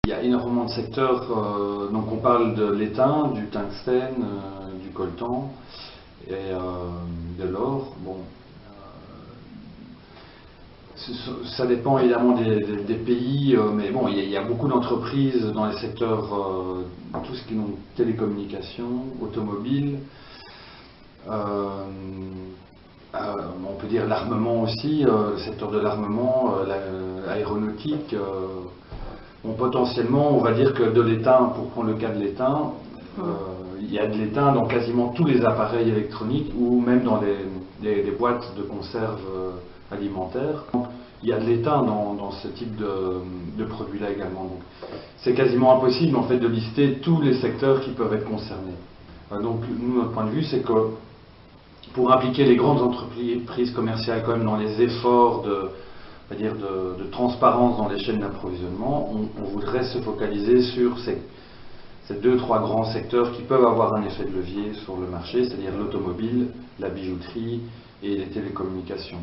Il y a énormément de secteurs, donc on parle de l'étain, du tungstène, du coltan et de l'or. Bon, ça dépend évidemment des pays, mais bon, il y a beaucoup d'entreprises dans les secteurs, tout ce qui est télécommunications, automobile, on peut dire l'armement aussi, le secteur de l'armement, l'aéronautique. Bon, potentiellement, on va dire que de l'étain, pour prendre le cas de l'étain, il y a de l'étain dans quasiment tous les appareils électroniques ou même dans les boîtes de conserve alimentaires. Donc, il y a de l'étain dans ce type de produits-là également. Donc, c'est quasiment impossible en fait de lister tous les secteurs qui peuvent être concernés. Donc, nous, notre point de vue, c'est que pour impliquer les grandes entreprises commerciales quand même dans les efforts de transparence dans les chaînes d'approvisionnement, on voudrait se focaliser sur ces 2-3 grands secteurs qui peuvent avoir un effet de levier sur le marché, c'est-à-dire l'automobile, la bijouterie et les télécommunications.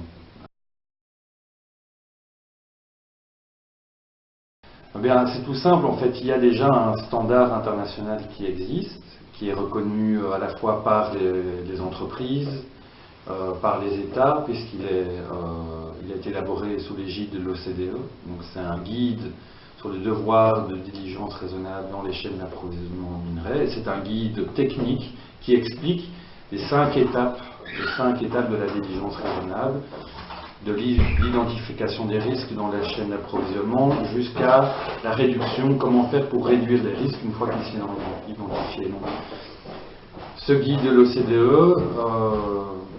Eh bien, c'est tout simple, en fait, il y a déjà un standard international qui existe, qui est reconnu à la fois par les entreprises, par les États, puisqu'il il a été élaboré sous l'égide de l'OCDE. Donc c'est un guide sur les devoirs de diligence raisonnable dans les chaînes d'approvisionnement en minerais. Et c'est un guide technique qui explique les 5 étapes de la diligence raisonnable, de l'identification des risques dans la chaîne d'approvisionnement jusqu'à la réduction, comment faire pour réduire les risques une fois qu'ils sont identifiés. Donc, ce guide de l'OCDE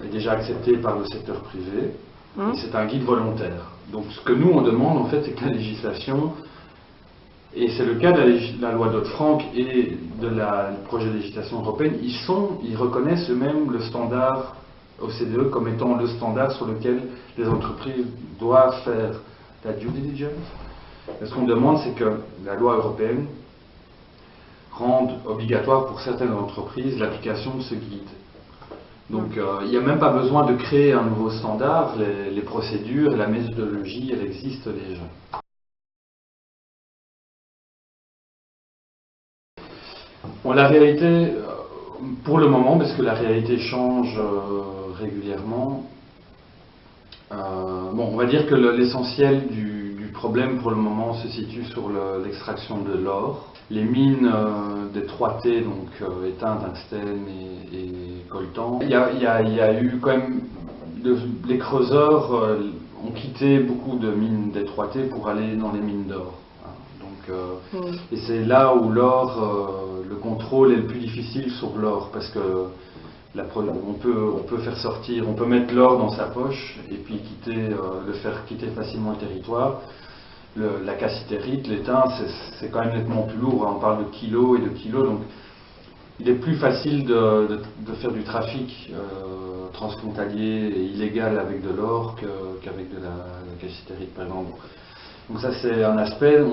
est déjà accepté par le secteur privé, et c'est un guide volontaire. Donc ce que nous on demande en fait, c'est que la législation, et c'est le cas de la loi Dodd-Frank et du projet de législation européenne, ils reconnaissent eux-mêmes le standard OCDE comme étant le standard sur lequel les entreprises doivent faire la due diligence. Et ce qu'on demande, c'est que la loi européenne rende obligatoire pour certaines entreprises l'application de ce guide. Donc il n'y a même pas besoin de créer un nouveau standard, les procédures et la méthodologie, elles existent déjà. Bon, la réalité, pour le moment, parce que la réalité change régulièrement, bon, on va dire que l'essentiel du problème pour le moment se situe sur l'extraction de l'or. Les mines des 3T, donc étain, tungstène et coltan. Il y a eu quand même, les creuseurs ont quitté beaucoup de mines des 3T pour aller dans les mines d'or. Et c'est là où l'or, le contrôle est le plus difficile sur l'or, parce que on peut faire sortir, on peut mettre l'or dans sa poche et puis le faire quitter facilement le territoire. La cassitérite, l'étain, c'est quand même nettement plus lourd, hein. On parle de kilos et de kilos, donc il est plus facile de faire du trafic transfrontalier et illégal avec de l'or qu'avec de la cassitérite par exemple. Donc ça c'est un aspect,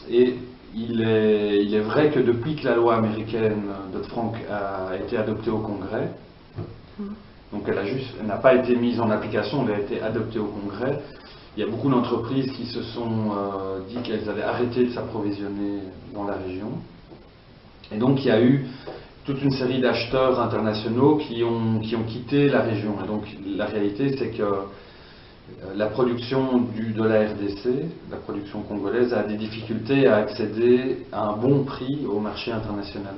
et il est vrai que depuis que la loi américaine Dodd-Frank a été adoptée au Congrès, donc elle n'a pas été mise en application, elle a été adoptée au Congrès. Il y a beaucoup d'entreprises qui se sont dit qu'elles allaient arrêter de s'approvisionner dans la région. Et donc il y a eu toute une série d'acheteurs internationaux qui ont quitté la région. Et donc la réalité, c'est que la production de la RDC, la production congolaise, a des difficultés à accéder à un bon prix au marché international.